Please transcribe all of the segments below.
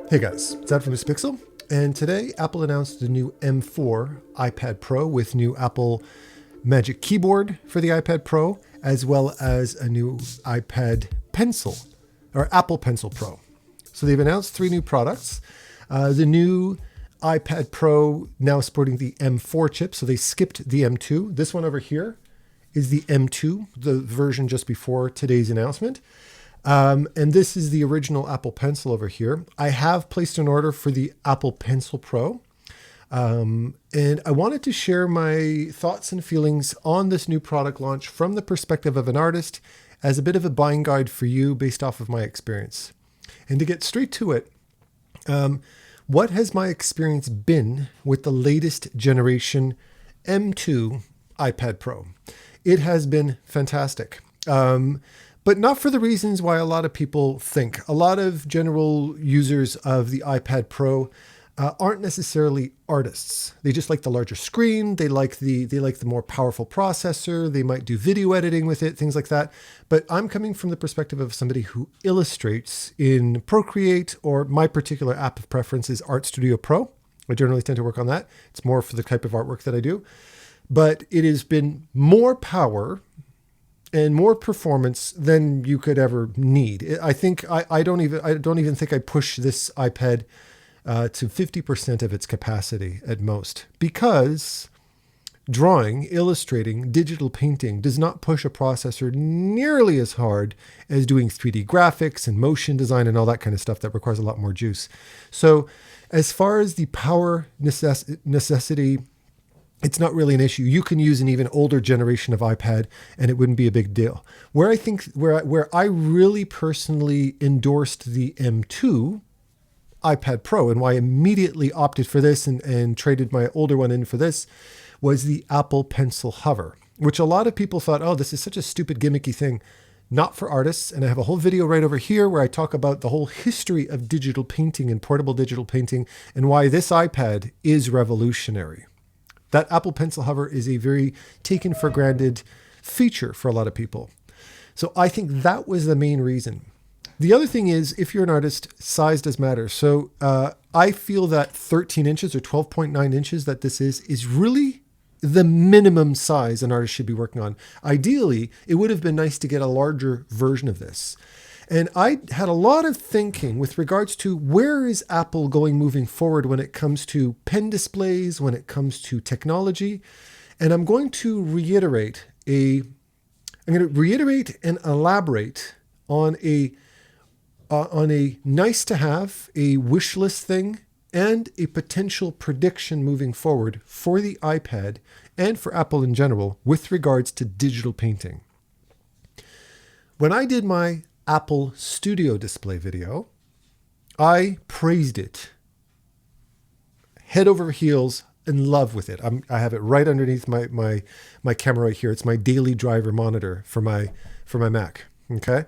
Hey guys, it's Ed from LUCIDPIXUL, and today Apple announced the new M4 iPad Pro with new Apple Magic Keyboard for the iPad Pro, as well as a new iPad Pencil, or Apple Pencil Pro. So they've announced three new products. The new iPad Pro now sporting the M4 chip, so they skipped the M2. This one over here is the M2, the version just before today's announcement. And this is the original Apple Pencil over here. I have placed an order for the Apple Pencil Pro. And I wanted to share my thoughts and feelings on this new product launch from the perspective of an artist as a bit of a buying guide for you based off of my experience. And to get straight to it, what has my experience been with the latest generation M2 iPad Pro? It has been fantastic. But not for the reasons why a lot of people think. A lot of general users of the iPad Pro aren't necessarily artists. They just like the larger screen. They like the more powerful processor. They might do video editing with it, things like that. But I'm coming from the perspective of somebody who illustrates in Procreate, or my particular app of preference is Art Studio Pro. I generally tend to work on that. It's more for the type of artwork that I do. But it has been more power and more performance than you could ever need. I think I don't even think I push this iPad to 50% of its capacity at most, because drawing, illustrating, digital painting does not push a processor nearly as hard as doing 3D graphics and motion design and all that kind of stuff that requires a lot more juice. So as far as the power necessity, it's not really an issue. You can use an even older generation of iPad and it wouldn't be a big deal. Where I really personally endorsed the M2 iPad Pro and why I immediately opted for this and traded my older one in for this was the Apple Pencil Hover, which a lot of people thought, oh, this is such a stupid gimmicky thing. Not for artists. And I have a whole video right over here where I talk about the whole history of digital painting and portable digital painting and why this iPad is revolutionary. That Apple Pencil Hover is a very taken for granted feature for a lot of people. So I think that was the main reason. The other thing is, if you're an artist, size does matter. So I feel that 13 inches or 12.9 inches that this is really the minimum size an artist should be working on. Ideally, it would have been nice to get a larger version of this. And I had a lot of thinking with regards to where is Apple going moving forward when it comes to pen displays, when it comes to technology. And I'm going to reiterate and elaborate on a nice to have, a wish list thing, and a potential prediction moving forward for the iPad and for Apple in general with regards to digital painting. When I did my Apple Studio Display video, I praised it head over heels, in love with it. I have it right underneath my camera right here. It's my daily driver monitor for my Mac. Okay,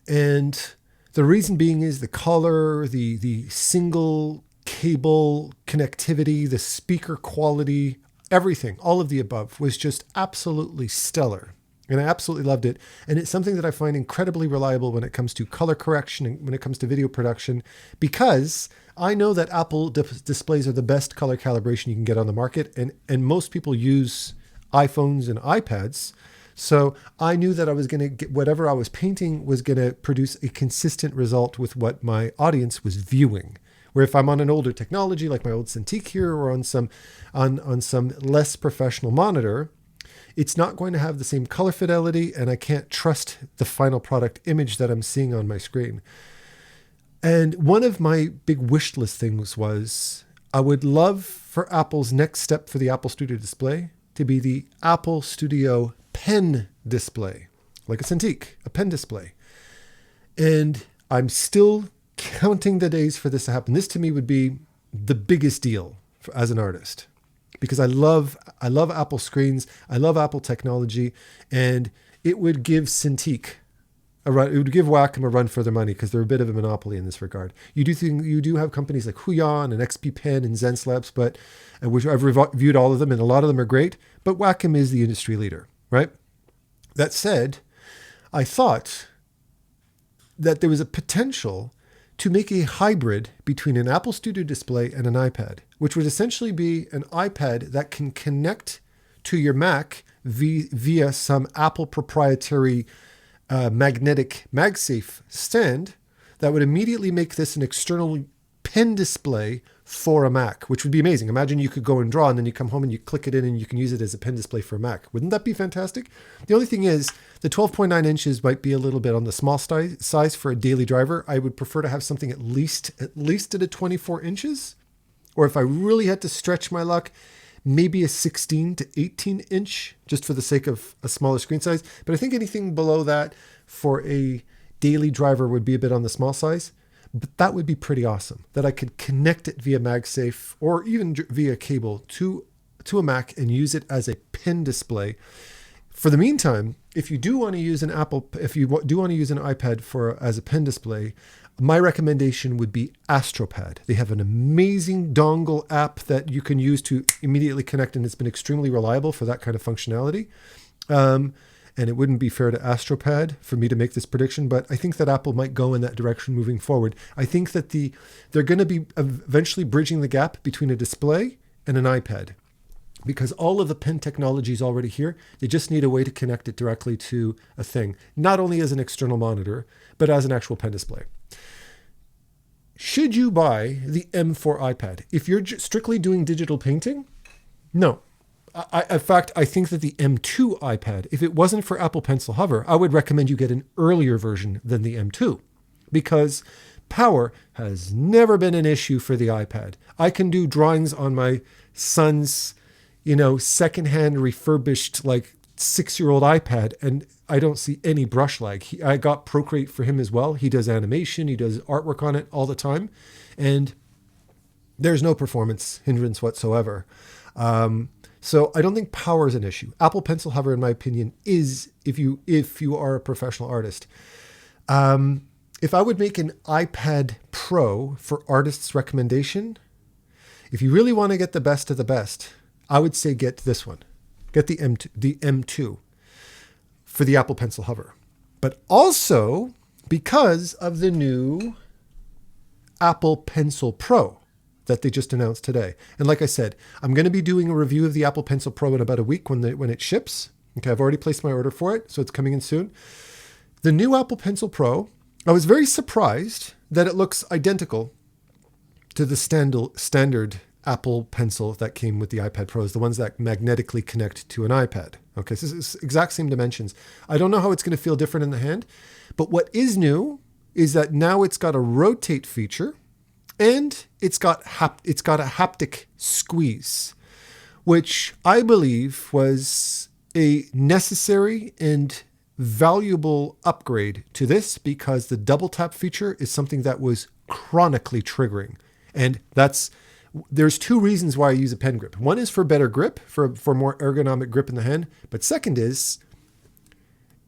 and the reason being is the color, the single cable connectivity, the speaker quality, everything, all of the above was just absolutely stellar. And I absolutely loved it. And it's something that I find incredibly reliable when it comes to color correction and when it comes to video production, because I know that Apple displays are the best color calibration you can get on the market. And most people use iPhones and iPads. So I knew that I was going to get whatever I was painting was going to produce a consistent result with what my audience was viewing. Where if I'm on an older technology like my old Cintiq here, or on some less professional monitor, it's not going to have the same color fidelity, and I can't trust the final product image that I'm seeing on my screen. And one of my big wish list things was I would love for Apple's next step for the Apple Studio Display to be the Apple Studio Pen Display, like a Cintiq, a pen display. And I'm still counting the days for this to happen. This to me would be the biggest deal as an artist, because I love Apple screens, I love Apple technology, and it would give Cintiq a run. It would give Wacom a run for their money because they're a bit of a monopoly in this regard. You do have companies like Huion and XP Pen and ZenSlabs, but which I've reviewed all of them, and a lot of them are great. But Wacom is the industry leader, right? That said, I thought that there was a potential to make a hybrid between an Apple Studio Display and an iPad, which would essentially be an iPad that can connect to your Mac via some Apple proprietary magnetic MagSafe stand that would immediately make this an external pen display for a Mac, which would be amazing. Imagine you could go and draw and then you come home and you click it in and you can use it as a pen display for a Mac. Wouldn't that be fantastic? The only thing is the 12.9 inches might be a little bit on the small size for a daily driver. I would prefer to have something at least at a 24 inches. Or if I really had to stretch my luck, maybe a 16 to 18 inch, just for the sake of a smaller screen size. But I think anything below that for a daily driver would be a bit on the small size. But that would be pretty awesome, that I could connect it via MagSafe or even via cable to a Mac and use it as a pen display. For the meantime, if you do want to use an iPad as a pen display, my recommendation would be AstroPad. They have an amazing dongle app that you can use to immediately connect, and it's been extremely reliable for that kind of functionality. And it wouldn't be fair to AstroPad for me to make this prediction, but I think that Apple might go in that direction moving forward. I think that they're going to be eventually bridging the gap between a display and an iPad, because all of the pen technology is already here. They just need a way to connect it directly to a thing, not only as an external monitor, but as an actual pen display. Should you buy the M4 iPad? If you're strictly doing digital painting, no. In fact, I think that the M2 iPad, if it wasn't for Apple Pencil Hover, I would recommend you get an earlier version than the M2, because power has never been an issue for the iPad. I can do drawings on my son's, secondhand refurbished, 6-year-old iPad, and I don't see any brush lag. I got Procreate for him as well. He does animation, he does artwork on it all the time, and there's no performance hindrance whatsoever. So I don't think power is an issue. Apple Pencil Hover, in my opinion, is if you are a professional artist. If I would make an iPad Pro for artists' recommendation, if you really want to get the best of the best, I would say get this one. Get the M2 for the Apple Pencil Hover. But also because of the new Apple Pencil Pro that they just announced today. And like I said, I'm going to be doing a review of the Apple Pencil Pro in about a week when it ships. Okay, I've already placed my order for it, so it's coming in soon. The new Apple Pencil Pro, I was very surprised that it looks identical to the standard Apple Pencil that came with the iPad Pros, the ones that magnetically connect to an iPad. Okay, so it's exact same dimensions. I don't know how it's going to feel different in the hand, but what is new is that now it's got a rotate feature, and it's got a haptic squeeze, which I believe was a necessary and valuable upgrade to this, because the double tap feature is something that was chronically triggering. And there's two reasons why I use a pen grip. One is for better grip, for more ergonomic grip in the hand. But second is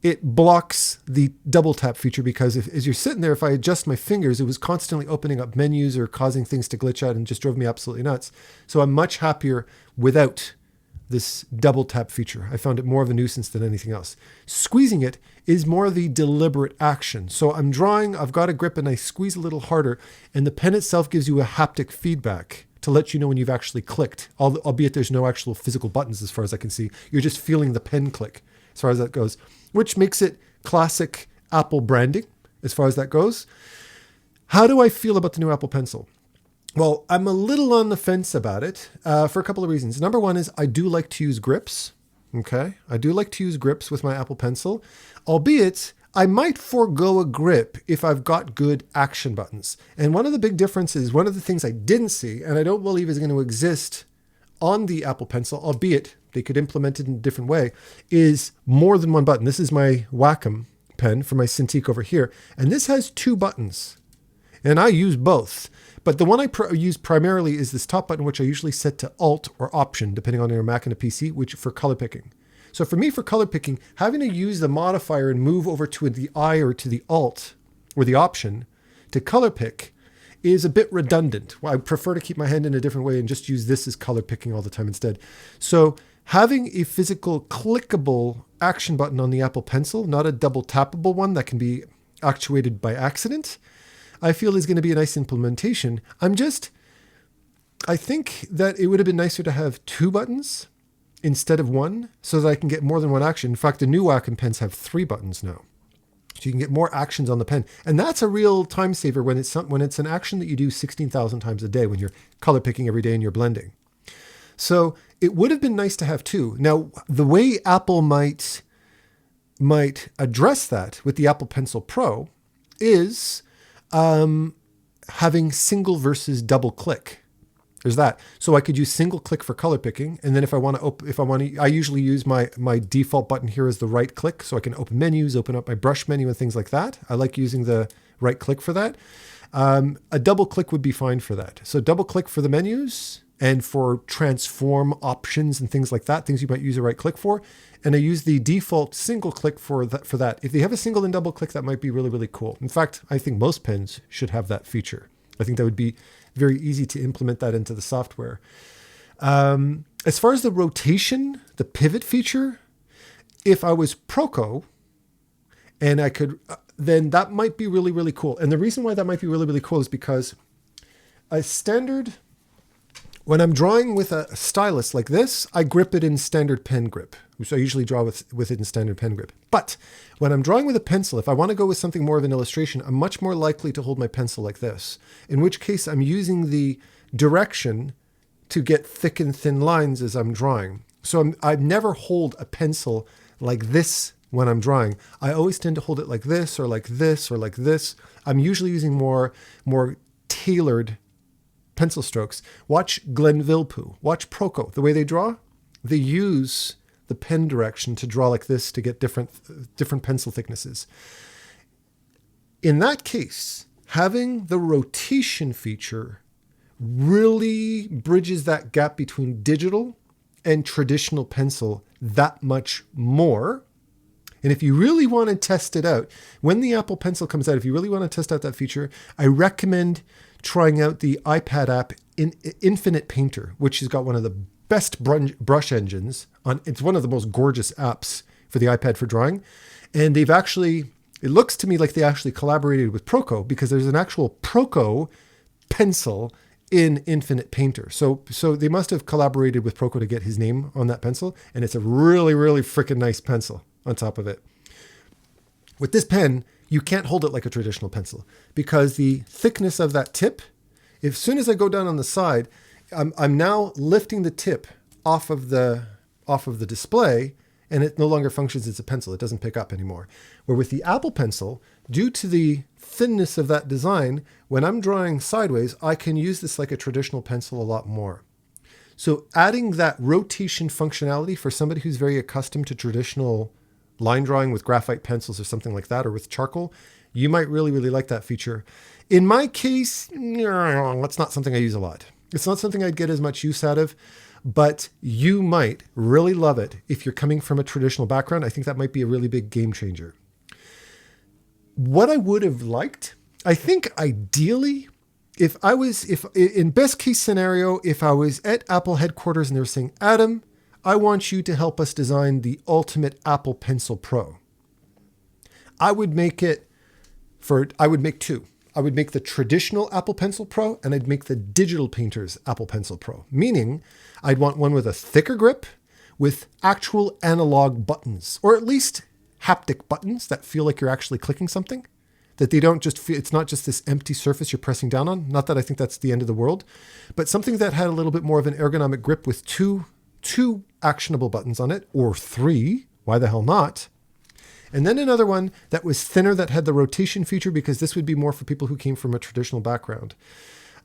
it blocks the double tap feature, because as you're sitting there, if I adjust my fingers, it was constantly opening up menus or causing things to glitch out and just drove me absolutely nuts. So I'm much happier without this double tap feature. I found it more of a nuisance than anything else. Squeezing it is more of the deliberate action. So I'm drawing, I've got a grip and I squeeze a little harder, and the pen itself gives you a haptic feedback to let you know when you've actually clicked, albeit there's no actual physical buttons as far as I can see. You're just feeling the pen click as far as that goes, which makes it classic Apple branding as far as that goes. How do I feel about the new Apple Pencil? Well, I'm a little on the fence about it for a couple of reasons. Number one is I do like to use grips. Okay, I do like to use grips with my Apple Pencil, albeit I might forego a grip if I've got good action buttons. And one of the big differences, one of the things I didn't see, and I don't believe is going to exist on the Apple Pencil, albeit they could implement it in a different way, is more than one button. This is my Wacom pen for my Cintiq over here, and this has two buttons, and I use both. But the one I use primarily is this top button, which I usually set to Alt or Option, depending on your Mac and a PC, which for color picking. So for me, for color picking, having to use the modifier and move over to the I or to the Alt or the Option to color pick is a bit redundant. I prefer to keep my hand in a different way and just use this as color picking all the time instead. So having a physical clickable action button on the Apple Pencil, not a double tappable one that can be actuated by accident, I feel is going to be a nice implementation. I think that it would have been nicer to have 2 buttons instead of 1 so that I can get more than 1 action. In fact, the new Wacom pens have 3 buttons now. So you can get more actions on the pen. And that's a real time saver when it's an action that you do 16,000 times a day when you're color picking every day and you're blending. So it would have been nice to have 2. Now, the way Apple might address that with the Apple Pencil Pro is having single versus double click. There's that. So I could use single click for color picking. And then if I want to, I usually use my default button here as the right click. So I can open menus, open up my brush menu and things like that. I like using the right click for that. A double click would be fine for that. So double click for the menus and for transform options and things like that, things you might use a right click for. And I use the default single click for that. If they have a single and double click, that might be really, really cool. In fact, I think most pens should have that feature. I think that would be very easy to implement that into the software. As far as the rotation, the pivot feature, if I was Proco and I could, then that might be really, really cool. And the reason why that might be really, really cool is because a standard, when I'm drawing with a stylus like this, I grip it in standard pen grip. So I usually draw with it in standard pen grip. But when I'm drawing with a pencil, if I want to go with something more of an illustration, I'm much more likely to hold my pencil like this, in which case I'm using the direction to get thick and thin lines as I'm drawing. So I never hold a pencil like this when I'm drawing. I always tend to hold it like this or like this or like this. I'm usually using more tailored pencil strokes. Watch Glenn Villepeu, watch Proco. The way they draw, they use the pen direction to draw like this to get different pencil thicknesses. In that case, having the rotation feature really bridges that gap between digital and traditional pencil that much more. And if you really want to test it out, when the Apple Pencil comes out, if you really want to test out that feature, I recommend trying out the iPad app Infinite Painter, which has got one of the best brush engines on. It's one of the most gorgeous apps for the iPad for drawing. And it looks to me like they actually collaborated with Proco because there's an actual Proco pencil in Infinite Painter. So they must have collaborated with Proco to get his name on that pencil. And it's a really, really freaking nice pencil on top of it. With this pen, you can't hold it like a traditional pencil because the thickness of that tip, as soon as I go down on the side, I'm now lifting the tip off of the display, and it no longer functions as a pencil. It doesn't pick up anymore. Where with the Apple Pencil, due to the thinness of that design, when I'm drawing sideways, I can use this like a traditional pencil a lot more. So adding that rotation functionality for somebody who's very accustomed to traditional line drawing with graphite pencils or something like that, or with charcoal, you might really, really like that feature. In my case, it's not something I use a lot. It's not something I'd get as much use out of, but you might really love it if you're coming from a traditional background. I think that might be a really big game changer. What I would have liked, I think ideally, if in best case scenario, if I was at Apple headquarters and they were saying, Adam, I want you to help us design the ultimate Apple Pencil Pro, I would make 2. I would make the traditional Apple Pencil Pro and I'd make the Digital Painter's Apple Pencil Pro. Meaning I'd want one with a thicker grip with actual analog buttons, or at least haptic buttons that feel like you're actually clicking something, that they don't just feel, it's not just this empty surface you're pressing down on. Not that I think that's the end of the world, but something that had a little bit more of an ergonomic grip with two actionable buttons on it, or 3, why the hell not? And then another one that was thinner that had the rotation feature, because this would be more for people who came from a traditional background.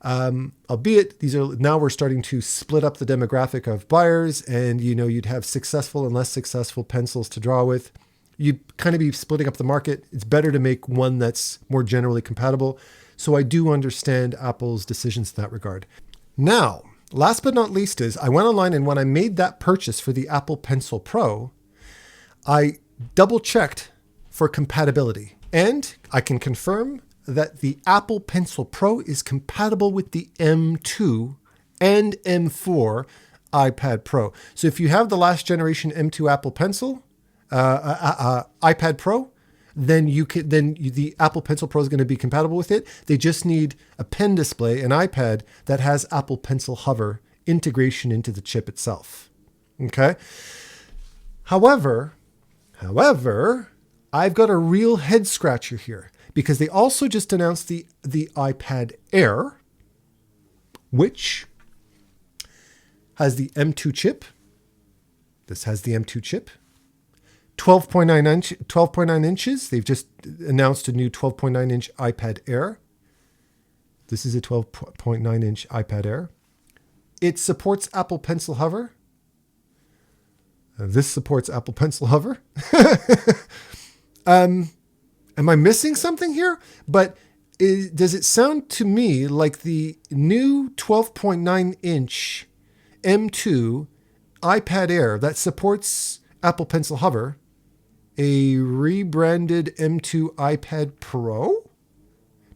Albeit now we're starting to split up the demographic of buyers, and you'd have successful and less successful pencils to draw with. You'd kind of be splitting up the market. It's better to make one that's more generally compatible. So I do understand Apple's decisions in that regard. Now, last but not least is I went online, and when I made that purchase for the Apple Pencil Pro, I double checked for compatibility, and I can confirm that the Apple Pencil Pro is compatible with the M2 and M4 iPad Pro. So if you have the last generation M2 Apple Pencil, iPad Pro, then the Apple Pencil Pro is going to be compatible with it. They just need a pen display, an iPad that has Apple Pencil Hover integration into the chip itself. Okay. However, I've got a real head scratcher here because they also just announced the iPad Air, which has the M2 chip. This has the M2 chip. 12.9 inches. They've just announced a new 12.9 inch iPad Air. This is a 12.9 inch iPad Air. It supports Apple Pencil Hover. This supports Apple Pencil Hover. Am I missing something here? But does it sound to me like the new 12.9 inch M2 iPad Air that supports Apple Pencil Hover, a rebranded M2 iPad Pro?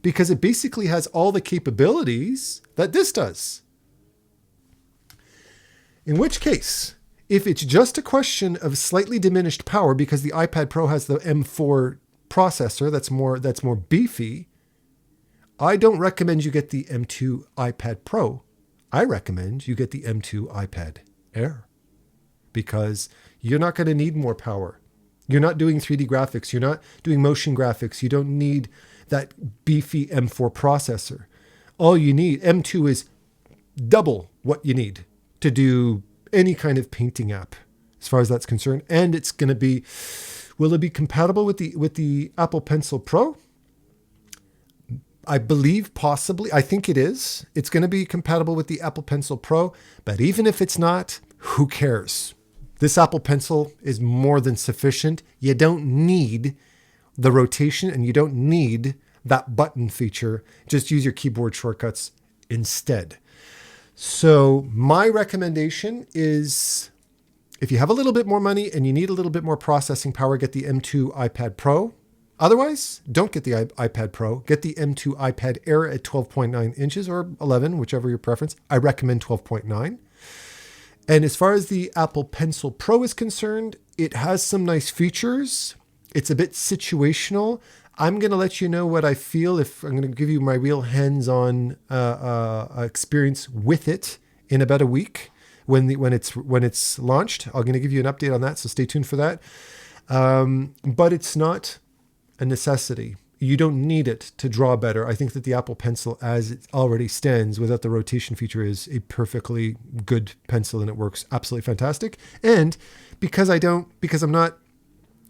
Because it basically has all the capabilities that this does. In which case, if it's just a question of slightly diminished power because the iPad Pro has the M4 processor that's more beefy, I don't recommend you get the M2 iPad Pro. I recommend you get the M2 iPad Air because you're not going to need more power. You're not doing 3D graphics. You're not doing motion graphics. You don't need that beefy M4 processor. All you need, M2 is double what you need to do any kind of painting app as far as that's concerned. And it's going to be, will it be compatible with the Apple Pencil Pro? I believe possibly. I think it is. It's going to be compatible with the Apple Pencil Pro. But even if it's not, who cares? This Apple Pencil is more than sufficient. You don't need the rotation and you don't need that button feature. Just use your keyboard shortcuts instead. So my recommendation is if you have a little bit more money and you need a little bit more processing power, get the M2 iPad Pro. Otherwise, don't get the iPad Pro. Get the M2 iPad Air at 12.9 inches or 11, whichever your preference. I recommend 12.9. And as far as the Apple Pencil Pro is concerned, it has some nice features. It's a bit situational. I'm going to let you know what I feel if I'm going to give you my real hands-on experience with it in about a week when it's launched. I'm going to give you an update on that, so stay tuned for that. But it's not a necessity. You don't need it to draw better. I think that the Apple Pencil, as it already stands, without the rotation feature, is a perfectly good pencil, and it works absolutely fantastic. And because I'm not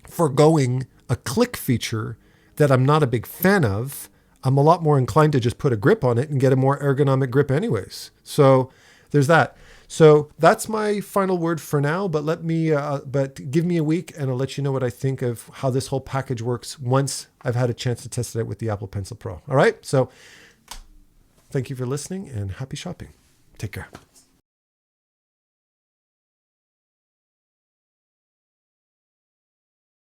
foregoing a click feature that I'm not a big fan of, I'm a lot more inclined to just put a grip on it and get a more ergonomic grip anyways. So there's that. So that's my final word for now, but but give me a week and I'll let you know what I think of how this whole package works once I've had a chance to test it out with the Apple Pencil Pro. All right. So thank you for listening and happy shopping. Take care.